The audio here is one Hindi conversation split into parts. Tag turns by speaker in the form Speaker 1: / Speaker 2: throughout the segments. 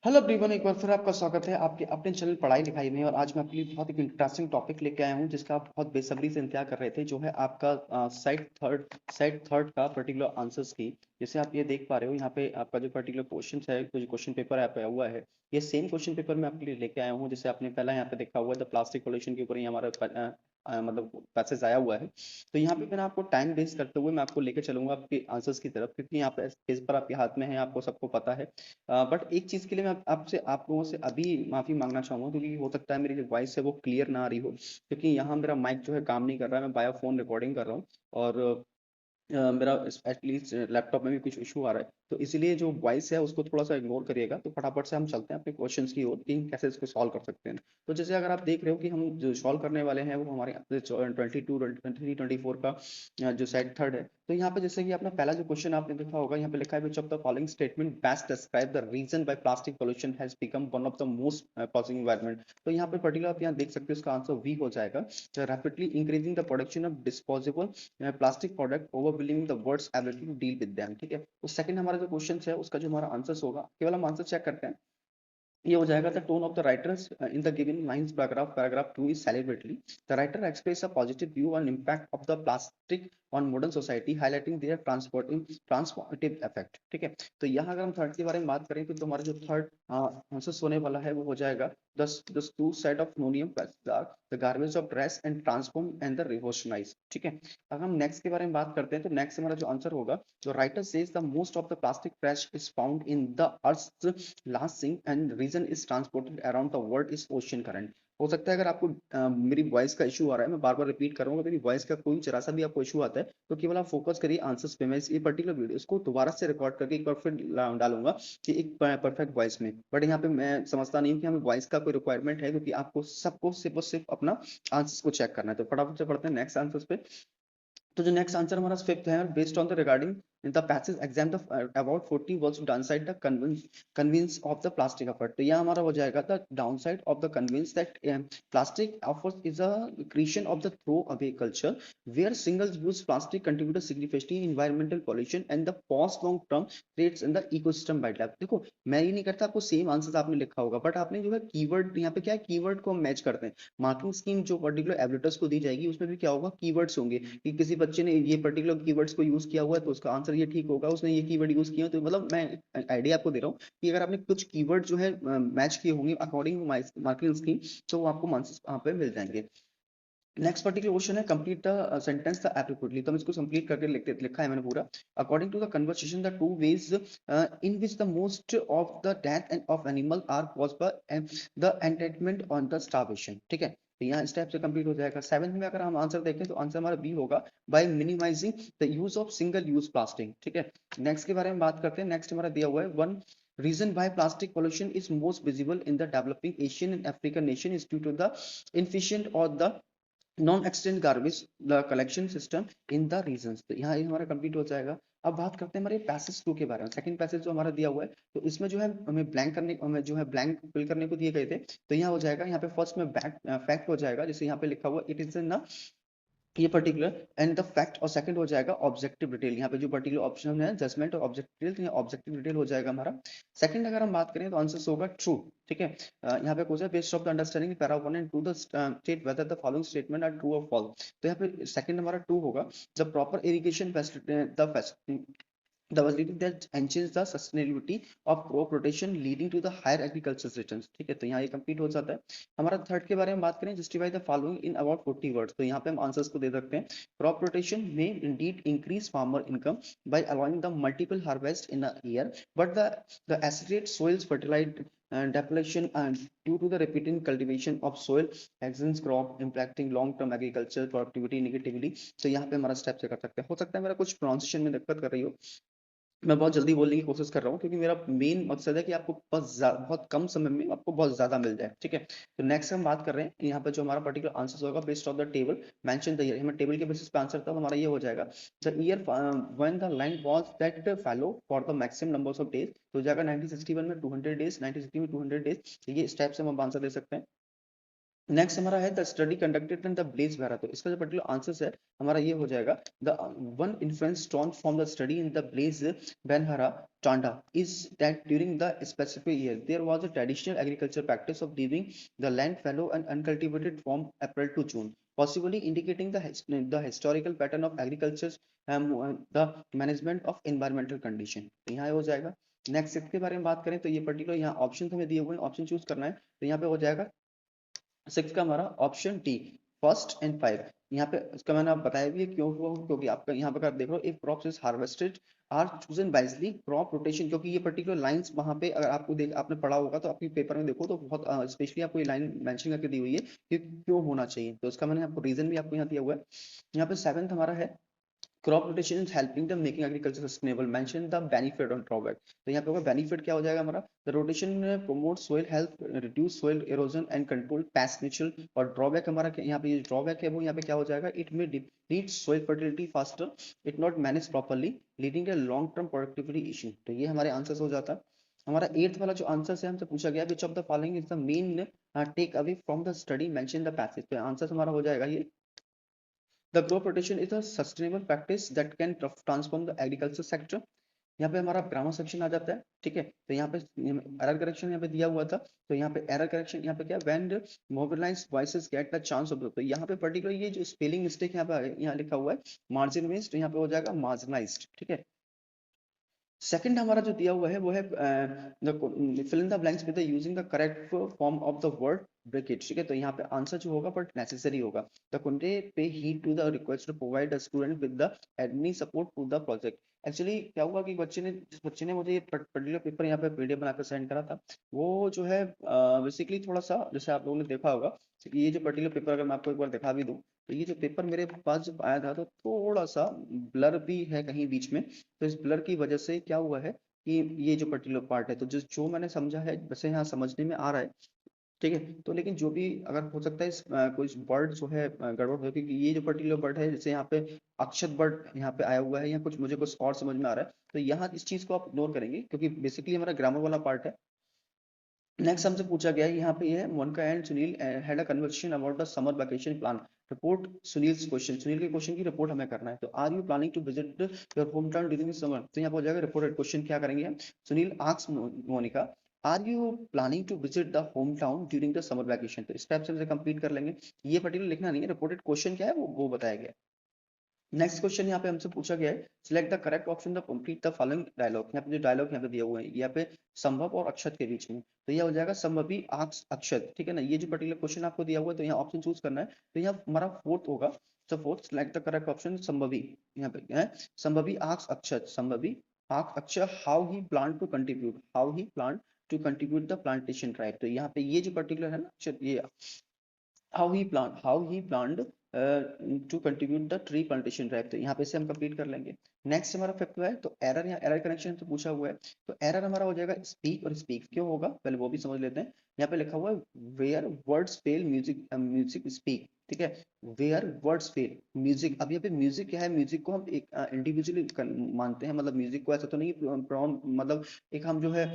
Speaker 1: हेलो एवरीवन, एक बार फिर आपका स्वागत है आपके अपने चैनल पढ़ाई लिखाई में। और आज मैं आपके लिए बहुत एक इंटरेस्टिंग टॉपिक लेके आया हूँ जिसका आप बहुत बेसब्री से इंतजार कर रहे थे, जो है आपका साइड थर्ड का पर्टिकुलर आंसर्स की। जैसे आप ये देख पा रहे हो यहाँ पे आपका जो पर्टिकुलर क्वेश्चन है, जो क्वेश्चन पेपर यहाँ पे आया हुआ है, ये सेम क्वेश्चन पेपर मैं आपके लिए लेके आया हूँ। जैसे आपने पहला यहाँ पे देखा हुआ है द प्लास्टिक पोल्यूशन के ऊपर ही हमारा मतलब पैसेज आया हुआ है। तो यहाँ पे मैंने आपको टाइम वेस्ट करते हुए मैं आपको लेके चलूंगा आपके आंसर्स की तरफ, क्योंकि यहाँ पे पेपर आपके हाथ में है, आपको सबको पता है। बट एक चीज़ के लिए मैं आपसे आप लोगों से अभी माफ़ी मांगना चाहूँगा, क्योंकि हो सकता है मेरी जो वॉइस है वो क्लियर ना आ रही हो, क्योंकि यहाँ मेरा माइक जो है काम नहीं कर रहा है। मैं बायो फोन रिकॉर्डिंग कर रहा हूँ। और मेरा एटलीस्ट लैपटॉप में भी कुछ इशू आ रहा है, तो इसीलिए जो वॉइस है उसको थोड़ा सा इग्नोर करिएगा। तो फटाफट से हम चलते हैं अपने क्वेश्चंस की ओर कि कैसे इसको सॉल्व कर सकते हैं। तो जैसे अगर आप देख रहे हो कि हम जो सॉल्व करने वाले हैं वो हमारे 22 23 24 का जो सेट थर्ड है। तो यहाँ पे जैसे कि अपना पहला जो क्वेश्चन आपने देखा होगा, यहाँ पे लिखा है which of the following statement best describe the reason why plastic pollution has become one of the most possible environment. तो यहाँ पे पर्टिकुलर आप यहाँ देख सकते हो, इसका आंसर वी हो जाएगा। Rapidly increasing the production of disposable plastic product overwhelming the world's ability to deal with them. ठीक है, तो सेकंड हमारा जो क्वेश्चन है उसका जो हमारा आंसर होगा, केवल हम आंसर चेक करते हैं। ये हो जाएगा the tone of the writers in the given lines paragraph 2 is celebratory the writer express a positive view on impact of the plastic on modern society highlighting their transformative effect. ठीक है, तो यहाँ अगर हम थर्ड के बारे में बात करें तो हमारा जो थर्ड आंसर होने वाला है वो हो जाएगा the two side of nonium the garbage of dress and transform and the revolutionize. ठीक है, अगर हम नेक्स्ट के बारे में बात करते हैं तो नेक्स्ट हमारा जो आंसर होगा, जो writer says the most of the plastic trash is found in the earth last sink and reason is transported around the world is ocean current. हो सकता है अगर आपको मेरी वॉइस का इशू आ रहा है, मैं बार बार रिपीट कर रहा हूँ, मेरी वॉइस का कोई जरा सा भी आपको इशू आता है तो केवल आप फोकस करिए आंसर्स पे। मैं ये पर्टिकुलर वीडियो इसको दोबारा से रिकॉर्ड करके एक बार फिर डालूंगा कि एक परफेक्ट वॉइस में। बट यहाँ पे मैं समझता नहीं हूँ कि हमें वॉइस का कोई रिक्वायरमेंट है, क्योंकि आपको सबको सिर्फ और सिर्फ अपना आंसर्स को चेक करना है। तो फटाफट से पढ़ते हैं नेक्स्ट आंसर्स पे। तो जो नेक्स्ट आंसर हमारा फिफ्थ है, based on the regarding in the passage exam the about 40 was to downside the convince of the plastic effort। तो यह हमारा हो जाएगा the downside of the convince that plastic offers is a creation of the throw away culture where single use plastic contribute significantly in environmental pollution and the post long term threats in the ecosystem wildlife। देखो, मैं ये नहीं करता, आपको सेम आंसर आपने लिखा होगा, बट आपने जो है कीवर्ड यहाँ पे क्या है, कीवर्ड को हम मैच करते हैं। मार्किंग स्कीम जो पर्टिकुलर एबिलिटर्स को दी जाएगी उसमें भी क्या होगा, कीवर्ड्स होंगे कि किसी बच्चे ने ये पर्टिकुलर कीवर्ड्स को यूज किया हुआ है तो उसका आंसर ये ठीक होगा, उसने ये कीवर्ड यूज किया। तो मतलब मैं आइडिया आपको दे रहा हूँ कि अगर आपने कुछ कीवर्ड जो है मैच किए होंगे अकॉर्डिंग मार्किंग स्कीम, तो वो आपको आंसर वहाँ पे मिल जाएंगे। नेक्स्ट पर्टिकुलर क्वेश्चन है complete the sentence the appropriately. तो हम इसको कंप्लीट करके लिखा है मैंने पूरा। According to the conversation the two ways in which the most of the death end of animal are caused by the entertainment on the starvation. ठीक है, तो यहाँ इस टाइप से कंप्लीट हो जाएगा। सेवंथ में अगर हम आंसर देखें तो आंसर हमारा बी होगा, by minimizing the use of single use plastic. ठीक है, नेक्स्ट के बारे में बात करते हैं। नेक्स्ट हमारा दिया हुआ है one reason why plastic pollution is most visible in the developing Asian and African nation is due to the inefficient or the non extend garbage the collection system in the region. तो यहाँ ये हमारा कंप्लीट हो जाएगा। अब बात करते हैं हमारे पैसेज टू के बारे में। सेकंड पैसेज जो हमारा दिया हुआ है, तो इसमें जो है हमें जो है ब्लैंक फिल करने को दिए गए थे। तो यहाँ हो जाएगा, यहाँ पे फर्स्ट में फैक्ट हो जाएगा, जैसे यहाँ पे लिखा हुआ इट इज इन ये पर्टिकुलर एंड द फैक्ट। और सेकंड हो जाएगा ऑब्जेक्टिव डिटेल। यहाँ पे जो पर्टिकुलर ऑप्शन है जजमेंट और ऑब्जेक्टिव डिटेल, तो ऑब्जेक्टिव डिटेल हो जाएगा हमारा। सेकंड अगर हम बात करें तो आंसर होगा ट्रू। ठीक है, यहाँ पे क्वेश्चन है based of the understanding para 1 and 2 the state whether the following statement are true और फॉल्स। तो यहाँ पे सेकंड हमारा ट्रू होगा। The proper irrigation the facility that ensures the sustainability of crop rotation leading to the higher agricultural returns। ठीक है, तो यहाँ ये कंप्लीट हो जाता है। हमारा थर्ड के बारे में बात करें, justify the following in about 40 words. तो यहाँ पे हम आंसर्स को दे सकते हैं। क्रॉप रोटेशन में Indeed increase farmer income by allowing the multiple harvest in a year, but the acetate soils fertilized depletion and due to the repeated cultivation of soil extends crop impacting long term agriculture productivity negatively। तो यहाँ पे हमारा स्टेप से कर सकते हैं। हो सकता है मेरा कुछ प्रोनाउंसिएशन में दिक्कत कर रही हो, मैं बहुत जल्दी बोलने की कोशिश कर रहा हूँ, क्योंकि मेरा मेन मकसद है कि आपको बहुत कम समय में आपको बहुत ज्यादा मिल जाए। ठीक है, तो नेक्स्ट हम बात कर रहे हैं यहाँ पर जो हमारा पर्टिकुलर आंसर होगा based on the table mention the year. हमें टेबल के बेसिस पे आंसर था, हमारा ये हो जाएगा the year when the line was that follow for the maximum numbers of days. तो हो जाएगा 1961 में 200 डेज, 1960 में 200 डेज। ये स्टेप से हम आंसर दे सकते हैं। नेक्स्ट हमारा है the study conducted in the blaze वगैरह, तो इसका जो पर्टिकुलर आंसर है हमारा ये हो जाएगा the one influence drawn from the study in the blaze बेनहरा टांडा is that during the specific year there was a traditional agriculture practice of leaving the land fallow and uncultivated from April to June, possibly indicating the historical pattern of agriculture, the management of environmental condition। तो यहाँ हो जाएगा। नेक्स्ट इसके बारे में बात करें तो ये पर्टिकुलर यहाँ ऑप्शन हमें दिए हुए हैं, ऑप्शन चूज करना है, तो यहाँ पे हो जाएगा सिक्स का हमारा option D, first and five. यहाँ पे इसका मैंने आप बताया भी है क्यों हुआ, क्योंकि आपका यहाँ पे अगर देख लो if crops is harvested are chosen wisely crop rotation, क्योंकि ये पर्टिकुलर लाइंस वहां पे अगर आपको देख आपने पढ़ा होगा तो आपके पेपर में देखो तो बहुत स्पेशली आपको ये लाइन मेंशन करके दी हुई है कि क्यों होना चाहिए, तो इसका मैंने आपको रीजन भी आपको यहाँ दिया हुआ है। यहाँ पे सेवेंथ हमारा है crop rotation is helping the making agriculture sustainable, mention the benefit on drawback. तो यहाँ पे होगा बेनिफिट क्या हो जाएगा हमारा, the rotation promote soil health, reduce soil erosion and control paste natural, और ड्रॉबैक हमारा यहाँ पे ड्रॉबैक है वो यहाँ पे क्या हो जाएगा, इट में deplete soil fertility faster, it not manage properly leading a long term productivity issue. तो ये हमारे आंसर हो जाता है। हमारा एट्थ वाला जो आंसर है हमसे पूछा गया which of the following is the main take away from the study mention the passage, तो आंसर हमारा हो जाएगा ये the crop rotation is a sustainable practice that can transform the agriculture sector. यहाँ पे हमारा ग्रामर सेक्शन आ जाता है, ठीक है, तो यहाँ पे एरर करेक्शन यहाँ पे दिया हुआ था, तो यहाँ पे एरर करेक्शन यहाँ पे क्या when mobilised voices get the chance of, तो यहाँ पे पर्टिकुलर ये जो स्पेलिंग मिस्टेक यहाँ पे यहाँ लिखा हुआ है मार्जिनलाइज्ड, तो यहाँ पे हो जाएगा मार्जिनलाइज्ड, ठीक है। सेकंड हमारा जो दिया हुआ है वो है fill in the blanks with using the correct form of the word bracket, ठीक है, तो यहाँ पे आंसर जो होगा बट नेसेसरी होगा, द कुंडे पे heed to the request to provide the student with the admin support to the project. Actually क्या हुआ कि जिस बच्चे ने मुझे ये पर्टिकुलर पेपर यहाँ पे पीडीएफ बनाकर सेंड करा था, वो जो है बेसिकली थोड़ा सा जैसे आप लोगों ने देखा होगा कि ये जो पर्टिकुलर पेपर अगर मैं आपको एक बार दिखा भी दूं, तो ये जो पेपर मेरे पास जब आया था तो थोड़ा सा ब्लर भी है कहीं बीच में, तो इस ब्लर की वजह से क्या हुआ है कि ये जो पर्टिकुलर पार्ट है तो जो मैंने समझा है वैसे यहाँ समझने में आ रहा है, ठीक है, तो लेकिन जो भी अगर हो सकता है कोई वर्ड जो है गड़बड़ हो, क्योंकि ये जो पर्टिकुलर वर्ड है जैसे यहाँ पे अक्षत वर्ड यहाँ पे आया हुआ है या कुछ मुझे कुछ और समझ में आ रहा है, तो यहाँ इस चीज को आप इग्नोर करेंगे क्योंकि बेसिकली हमारा ग्रामर वाला पार्ट है। नेक्स्ट हमसे पूछा गया है यहाँ पे ये Monica and Sunil had a conversation about the summer vacation plan, report Sunil's question, Sunil के क्वेश्चन की रिपोर्ट हमें करना है, तो are you planning to visit your home town during summer, तो यहाँ पे हो जाएगा रिपोर्टेड क्वेश्चन क्या करेंगे हम, Sunil asks Monica are you planning to visit the home town during the summer vacation, तो इस टाइप से हम कंप्लीट कर लेंगे, ये पर्टिकुलर लिखना नहीं है, रिपोर्टेड क्वेश्चन क्या है वो बताया गया। नेक्स्ट क्वेश्चन यहाँ पे हमसे पूछा गया है select the correct option the complete the following dialogue, यहाँ पे जो डायलॉग यहाँ पे दिया हुआ है यहाँ पे संभव और अक्षत के बीच में, तो यह हो जाएगा संभवी आक्स अक्षत, ठीक है ना, ये जो पर्टिकुलर क्वेश्चन आपको दिया हुआ है तो यहाँ ऑप्शन चूज करना है, तो यहाँ हमारा फोर्थ होगा, तो fourth select the correct option Sambhavi, यहाँ पे है Sambhavi asks Akshat, Sambhavi asks Akshat how he plan to contribute, how he plan to contribute the plantation right, तो यहाँ पे ये जो पर्टिकुलर है ना ये how he planned to contribute the tree plantation drive, तो यहाँ पे से हम कंप्लीट कर लेंगे। नेक्स्ट हमारा फिफ्थ है तो एरर या एरर कनेक्शन तो पूछा हुआ है, तो एरर हमारा हो जाएगा स्पीक, और स्पीक क्यों होगा पहले वो भी समझ लेते हैं। यहाँ पे लिखा हुआ है where words fail music music speak, ठीक है, वेयर वर्ड्स फेल म्यूजिक, अब यहाँ पे म्यूजिक क्या है, म्यूजिक को हम एक इंडिविजुअली मानते हैं, मतलब म्यूजिक को ऐसा तो नहीं मतलब एक हम जो है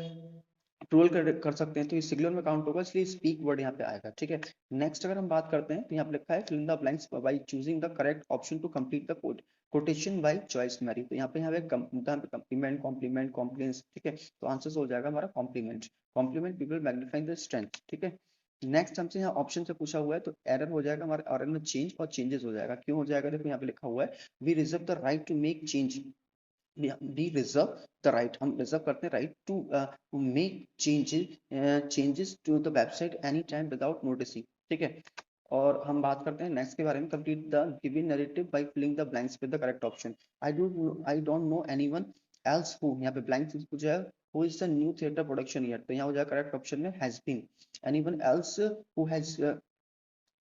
Speaker 1: ट्रोल कर सकते हैं, तो ये सिंगुलर में काउंट होगा इसलिए स्पीक वर्ड यहाँ पे आएगा, ठीक है। नेक्स्ट अगर हम बात करते हैं तो यहाँ पे लिखा है fill in the blanks by choosing the correct option to complete the code quotation by choice Mary, तो यहाँ पे कॉम्प्लीमेंट कॉम्प्लीमेंट कॉम्प्लीमेंट, ठीक है, तो आंसर हो जाएगा हमारा compliment, compliment people magnifying the strength, ठीक है। नेक्स्ट हमसे यहाँ ऑप्शन से पूछा हुआ है तो एरर हो जाएगा हमारे एरर में चेंज और चेंजेस हो जाएगा, क्यों हो जाएगा देखो यहाँ पे लिखा हुआ है we reserve the right to make change, we reserve the right, हम रिजर्व करते हैं right to make changes to the website any time without noticing, ठीक है। और हम बात करते हैं नेक्स्ट के बारे में complete the given narrative by filling the blanks with the correct option, I don't know anyone else who, यहाँ पे ब्लैंक्स पूछा है who is the new theatre production year, तो यहाँ हो जाएगा करेक्ट ऑप्शन में has been, anyone else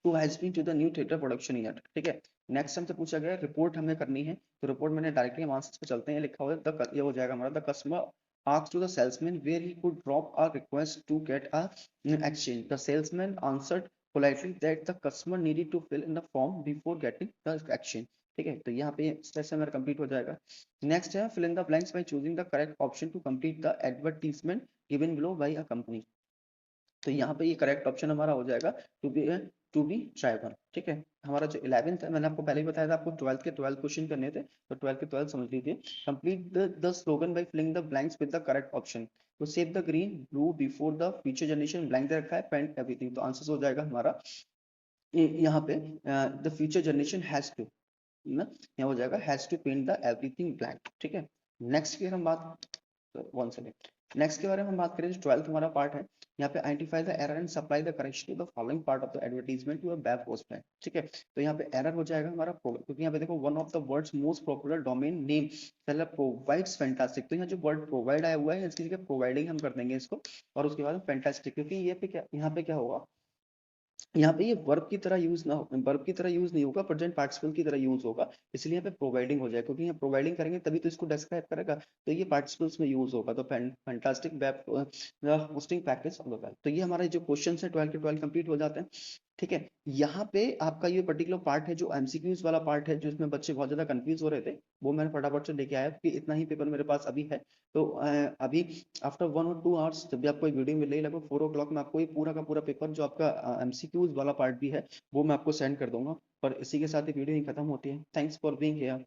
Speaker 1: has been to the new theatre production year, ठीक है। नेक्स्ट हमसे पूछा गया रिपोर्ट हमें करनी है, तो रिपोर्ट मैंने डायरेक्टली हम आंसर्स पे चलते हैं, लिखा हुआ है ये हो जाएगा हमारा the customer asked to the salesman where he could drop a request to get a exchange, the salesman answered politely that the customer needed to fill in the form before getting the exchange, ठीक है, तो यहाँ पे इस तरह से हमारा कंप्लीट हो जाएगा। नेक्स्ट है fill in the blanks by choosing the correct option to complete the advertisement given below by a company, तो यहाँ पे ये करेक्ट ऑप्शन हमारा हो जाएगा to be to be try one. ठीक है, हमारा जो 11th है, मैंने आपको पहले ही बताया था, आपको 12th के 12 क्वेश्चन करने थे, तो 12 के 12 समझ लीजिए। Complete the slogan by filling the blanks with the correct option. तो save the green blue before the future generation, blank दे रखा है, पेंट एवरीथिंग, तो आंसर हो जाएगा हमारा यहाँ पे the future generation has to, ना, यहाँ हो जाएगा has to paint the everything blank. ठीक है, नेक्स्ट की अगर हम बात, वन सेकेंड, नेक्स्ट के बारे में हम बात करें जो 12th हमारा पार्ट है, यहाँ पे identify the error and supply the correction to the following part of the advertisement to a web hostman. ठीक है, तो यहाँ पे एरर हो जाएगा हमारा क्योंकि यहाँ पे देखो one of the words most popular domain name पहले प्रोवाइड्स फैंटास्टिक, तो यहाँ जो वर्ड प्रोवाइड आया हुआ है इसकी जगह प्रोवाइडिंग हम कर देंगे इसको, और उसके बाद फैंटास्टिक, क्योंकि ये पे क्या, यहाँ पे क्या होगा, यहाँ पे ये वर्ब की तरह यूज ना हो, वर्ब की तरह यूज नहीं होगा, प्रेजेंट पार्टिसिपल की तरह यूज होगा, इसलिए यहाँ पे प्रोवाइडिंग हो जाए, क्योंकि यहाँ प्रोवाइडिंग करेंगे तभी तो इसको डिस्क्राइब करेगा, तो ये पार्टिसिपल्स में यूज होगा, तो fantastic web hosting package of the web. तो ये हमारे जो क्वेश्चन है 12 के 12 कंप्लीट हो जाते हैं। ठीक है, यहाँ पे आपका ये पर्टिकुलर पार्ट है जो एमसीक्यूज वाला पार्ट है, जो इसमें बच्चे बहुत ज्यादा कंफ्यूज हो रहे थे, वो मैंने फटाफट से लेके आया, क्योंकि इतना ही पेपर मेरे पास अभी है। तो अभी आफ्टर 1 और 2 आवर्स जब भी आपको ये वीडियो मिलेगी, लगभग 4 o'clock में आपको ये पूरा का पूरा पेपर जो आपका एमसीक्यूज वाला पार्ट भी है वो मैं आपको सेंड कर दूंगा। और इसी के साथ ये वीडियो ही खत्म होती है। Thanks for being here.